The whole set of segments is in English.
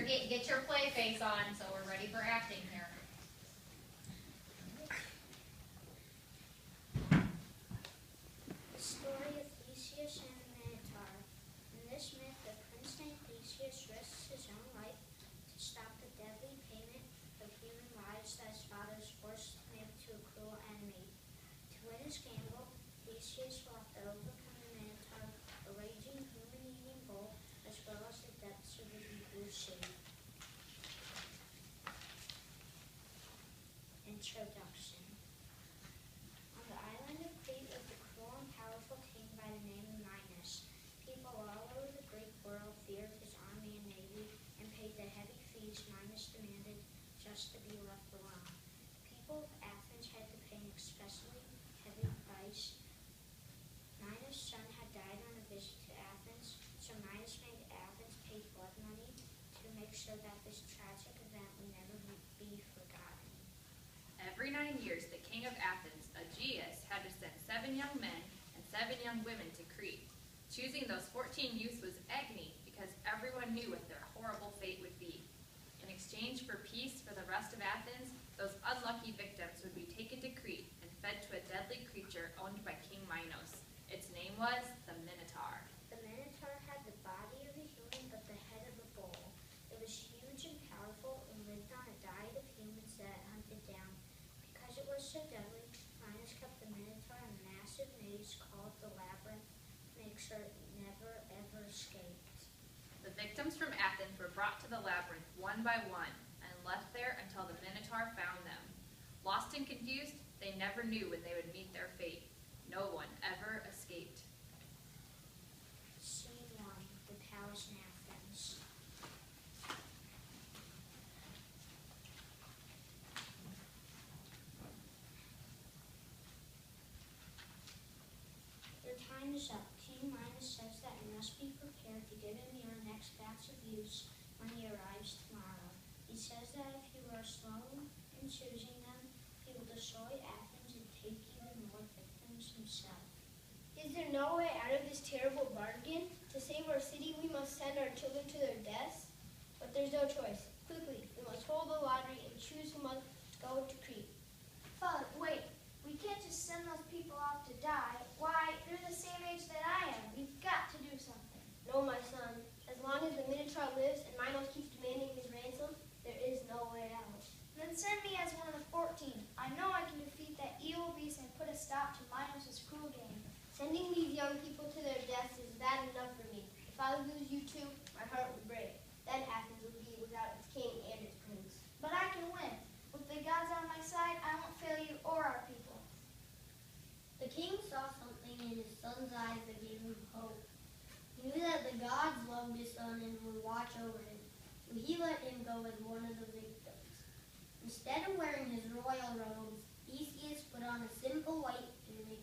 Get your play face on, so we're ready for acting here. The story of Theseus and the Minotaur. In this myth, the prince named Theseus risks his own life to stop the deadly payment of human lives that his father is forced to make to a cruel enemy. To win his gamble, Theseus will have to overcome the Minotaur, a raging human-eating bull, as well as the depths of the deep blue sea. Introduction. On the island of Crete lived a cruel and powerful king by the name of Midas. People all over the Greek world feared his army and navy and paid the heavy fees Midas demanded just to be left alone. People of Athens had to pay an especially heavy price. Midas' son had died on a visit to Athens, so Midas made Athens pay blood money to make sure that this tragic event would never be forgotten. Every 9 years, the king of Athens, Aegeus, had to send 7 young men and 7 young women to Crete. Choosing those 14 youths was agony because everyone knew what their horrible fate would be. In exchange for peace for the rest of Athens, those unlucky victims would be taken to Crete and fed to a deadly creature owned by King Minos. Its name was the Minotaur. The Minotaur had the body of a human but the head of a bull. It was huge and powerful and lived on a diet of humans that it hunted down. Because it was so deadly, Minos kept the Minotaur in a massive maze called the Labyrinth to make sure it never ever escaped. The victims from Athens were brought to the labyrinth one by one and left there until the Minotaur found them. Lost and confused, they never knew when they would meet their fate. No one ever escaped. Scene 1. The Palace in Athens. Their time is up. King Midas says that we must be prepared to give him your next batch of youths when he arrives tomorrow. He says that if you are slow in choosing them, he will destroy Athens and take even more victims himself. Is there no way out of this terrible bargain? To save our city, we must send our children to their deaths? But there's no choice. Quickly, we must hold the lottery and choose who must go to Crete. Father, wait. We can't just send those people off to die. Why, they're the same age that I am. We've got to do something. No, my son. As long as the Minotaur lives and Minos keeps demanding his ransom, there is no way out. Then send me as one of the 14. I know I can defeat that evil beast and put a stop to Minos' cruel game. Sending these young people to their deaths is bad enough for me. If I lose you two, my heart would break. Then Athens would be without its king and its prince. But I can win. With the gods on my side, I won't fail you or our people. The king saw something in his son's eyes that gave him hope. He knew that the gods loved his son and would watch over him, so he let him go as one of the victims. Instead of wearing his royal robes, Theseus put on a simple white tunic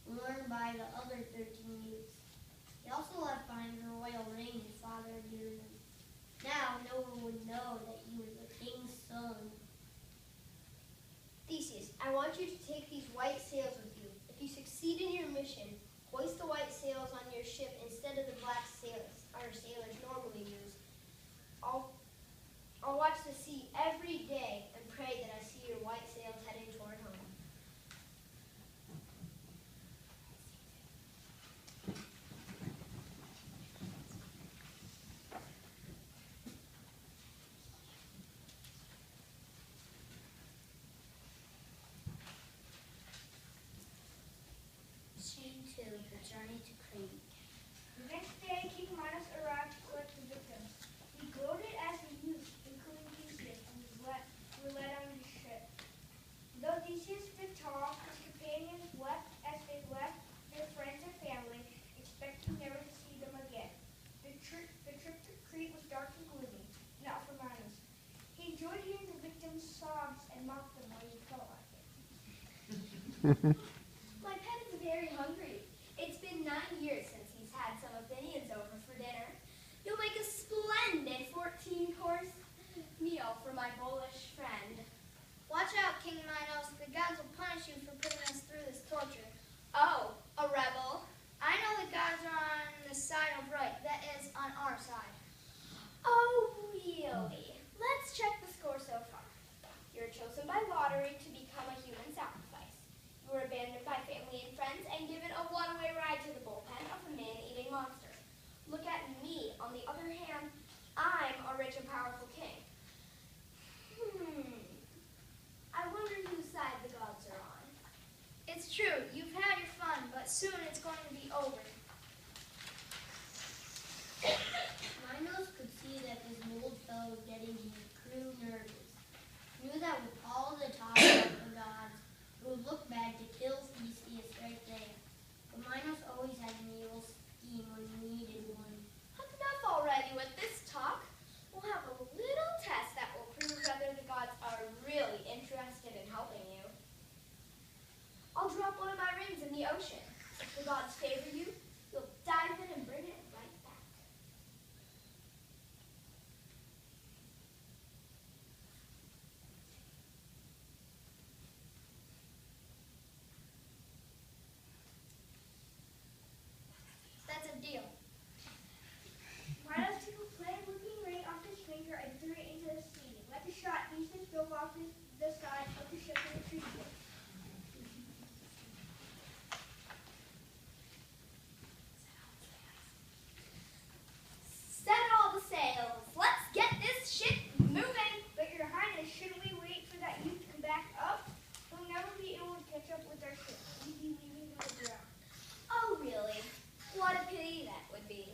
worn by the other 13 youths. He also left behind the royal ring his father had given him. Now no one would know that he was the king's son. Theseus, I want you to take these white sails with you. If you succeed in your mission, hoist the white sails on your ship instead of the black sails our sailors normally use. I'll watch the sea every day and pray that I see your white sails heading toward home. Scene 2. The journey to Crete. The next day, King Midas arrived to collect the victims. He gloated as the youths, including Theseus, were led on his ship. Though Theseus' Minotaur, his companions wept as they left their friends and family, expecting never to see them again. The trip to Crete was dark and gloomy, not for Midas. He enjoyed hearing the victims' sobs and mocked them when he felt like it. My pet is very hungry. It's been 9 years since he's had some Athenians over for dinner. You'll make a splendid 14-course meal for my bullish friend. Watch out, King Minos. The gods will punish you for putting us through this torture. Oh, a rebel. I know the gods are on the side of right. That is, on our side. Oh, really? rich and powerful king. I wonder whose side the gods are on. It's true, you've had your fun, but soon it's going to be over. Minos could see that this old fellow was getting his crew nervous. Knew that with all the talk about the gods, it would look bad to kill Theseus right there. But Minos always had an evil scheme when he needed one. Enough already with this talk. We'll have a little test that will prove whether the gods are really interested in helping you. I'll drop one of my rings in the ocean. If the gods favor you, you'll dive in and bring it right back. That's a deal. Midas took a plain-looking ring off his finger and threw it into the sea. Like a shot, Theseus dove off the side of the ship and retrieved it. Set all the sails. Let's get this ship moving. But your highness, shouldn't we wait for that youth to come back up? We'll never be able to catch up with our ship. We'd be leaving on the ground. Oh, really? What a pity that would be.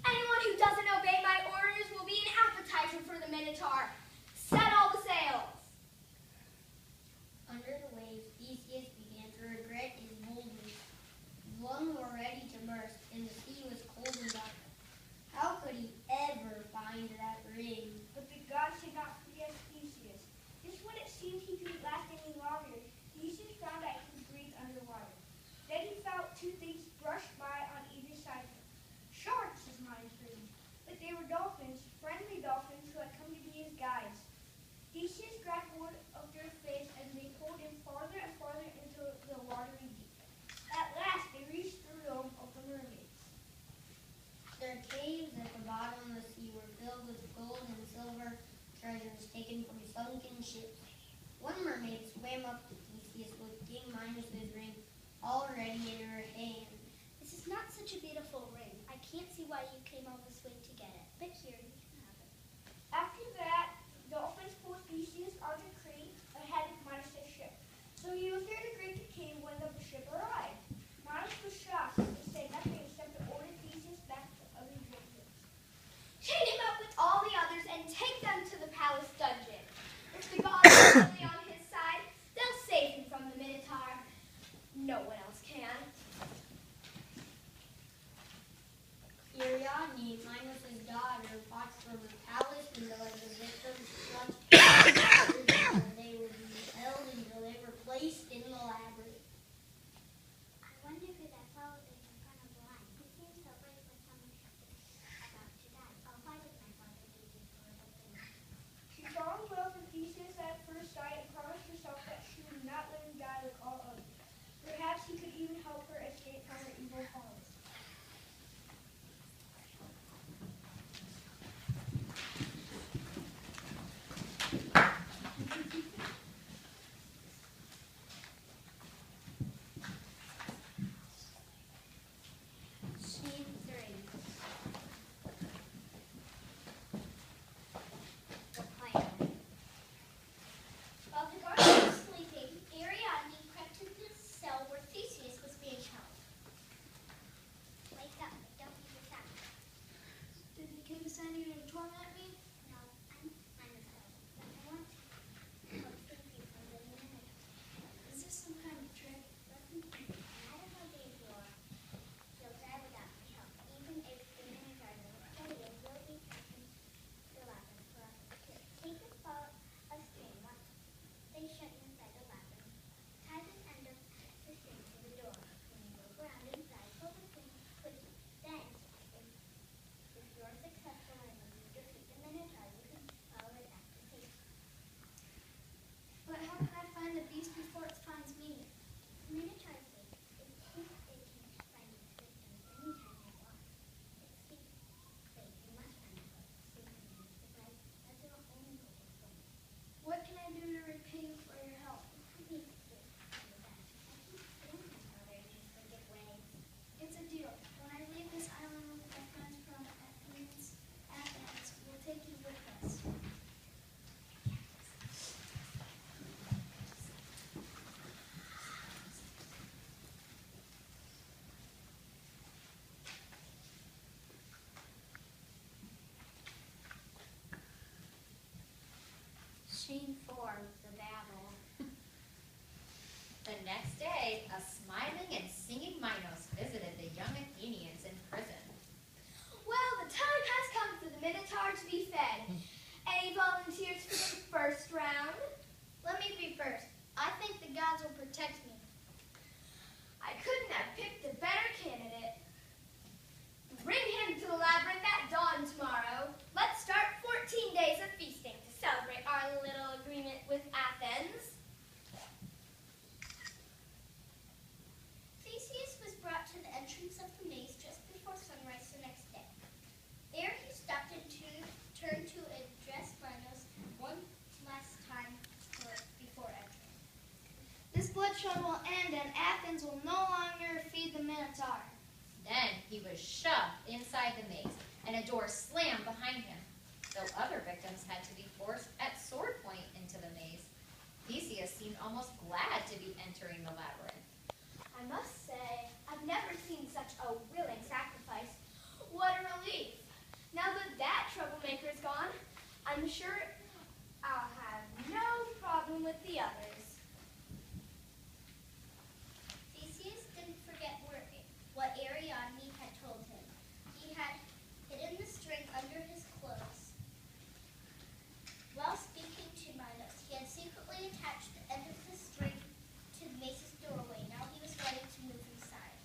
Anyone who doesn't obey my orders will be an appetizer for the Minotaur. Set all the sails. Under the waves, Theseus began to regret his boldness. His lungs were ready to burst, and the sea was cold and dark. How could he ever find that ring? But the gods did not forget Theseus. Just when it seemed he couldn't last any longer, Theseus found that he could breathe underwater. Then he felt two things brush by on either side of him. Sharks, his mind screamed. But they were dolphins, friendly dolphins who had come to be his guides. Theseus grabbed hold of their fins and they pulled him farther and farther into the watery deep. At last, they reached the realm of the mermaids. Their caves at the bottom of the sea were filled with gold and silver treasures taken from sunken ships. One mermaid swam up to Theseus with King Minos' ring already in her hand. This is not such a beautiful ring. I can't see why you came all this way to get it. But here, you can have it. After that, dolphins pulled Theseus onto Crete ahead of Midas' ship. So he was there to greet the king when the ship arrived. Midas was shocked and said nothing except to order Theseus back to other victims. Chain him up with all the others and take them to the palace dungeon. If the gods are really on his side, they'll save him from the Minotaur. No one else can. to be fed. Any volunteers for the first round? Let me be first. I think the gods will protect me. I couldn't have picked a better candidate. Bring him to the labyrinth at dawn tomorrow. Let's start 14 days of feasting to celebrate our little agreement with Athens. Theseus was brought to the entrance of the maze just before sunrise the next day. There he stopped and turned to address Minos one last time before entering. This bloodshed will end and Athens will no longer feed the Minotaur. Then he was shoved inside the maze, and a door slammed behind him. Though other victims had to be forced at sword point into the maze, Theseus seemed almost glad to be entering the labyrinth. I must say, I've never seen such a willing sacrifice. What a relief. Now that troublemaker is gone, I'm sure I'll have no problem with the others. Theseus didn't forget what Ariadne had told him. He had hidden the string under his clothes. While speaking to Midas, he had secretly attached the end of the string to the mace's doorway. Now he was ready to move inside.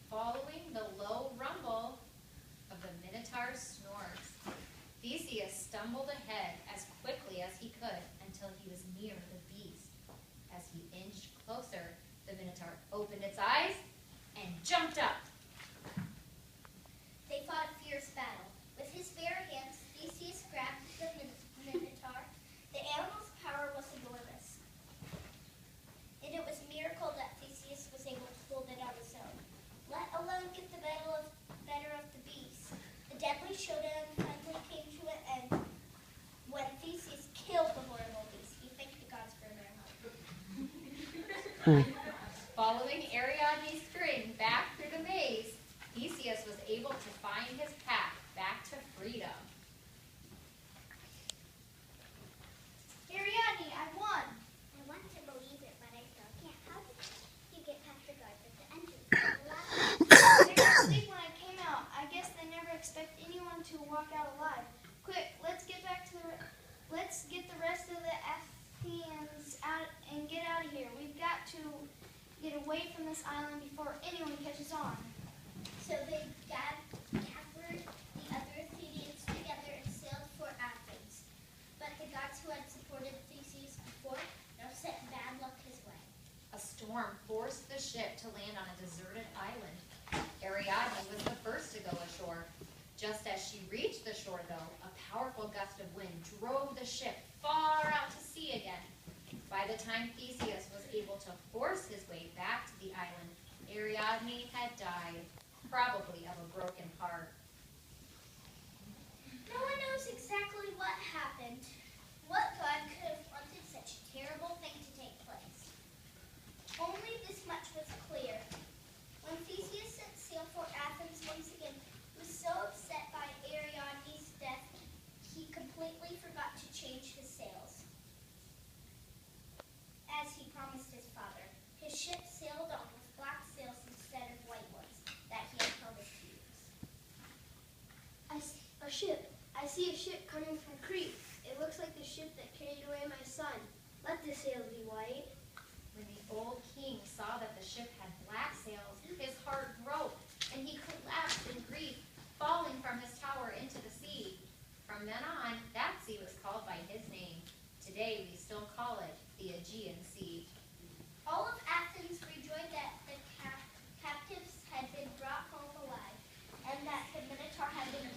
Following the low rumble of the Minotaur's snores, Theseus stumbled ahead as quickly as he could until he was near the beast. As he inched closer, the Minotaur opened its eyes and jumped up. They fought a fierce battle. With his bare hands, Theseus grabbed the Minotaur. The animal's power was enormous, and it was a miracle that Theseus was able to hold it on his own, let alone get the better of the beast. The deadly showdown finally came to an end when Theseus killed the horrible beast. He thanked the gods for their help. Following Ariadne's string back through the maze, Theseus was able to find his path back to freedom. Ariadne, I won. I want to believe it, but I still can't. How did you get past the guards at the entrance? They were asleep when I came out. I guess they never expect anyone to walk out alive. Quick, let's get the rest of the Athenians out and get out of here. We've got to get away from this island before anyone catches on. So they gathered the other Athenians together and sailed for Athens. But the gods who had supported Theseus before now sent bad luck his way. A storm forced the ship to land on a deserted island. Ariadne was the first to go ashore. Just as she reached the shore, though, a powerful gust of wind drove the ship far out to sea again. By the time Theseus was able to force his way back to the island, Ariadne had died, probably of a broken heart. No one knows exactly what happened. What god could have wanted such a terrible thing to take place? Only this much was clear. When Theseus set sail for Athens once again, he was so upset by Ariadne's death, he completely forgot to change his sails, as he promised his father. His ship sailed on with black sails instead of white ones that he had promised to use. A ship. I see a ship coming from Crete. It looks like the ship that carried away my son. Let the sails be white. When the old king saw that the ship had black sails, his heart broke, and he collapsed in grief, falling from his tower into the sea. From then on, that sea was called by his name. Today, we still call it the Aegean Sea. All of Athens rejoiced that the captives had been brought home alive, and that the Minotaur had been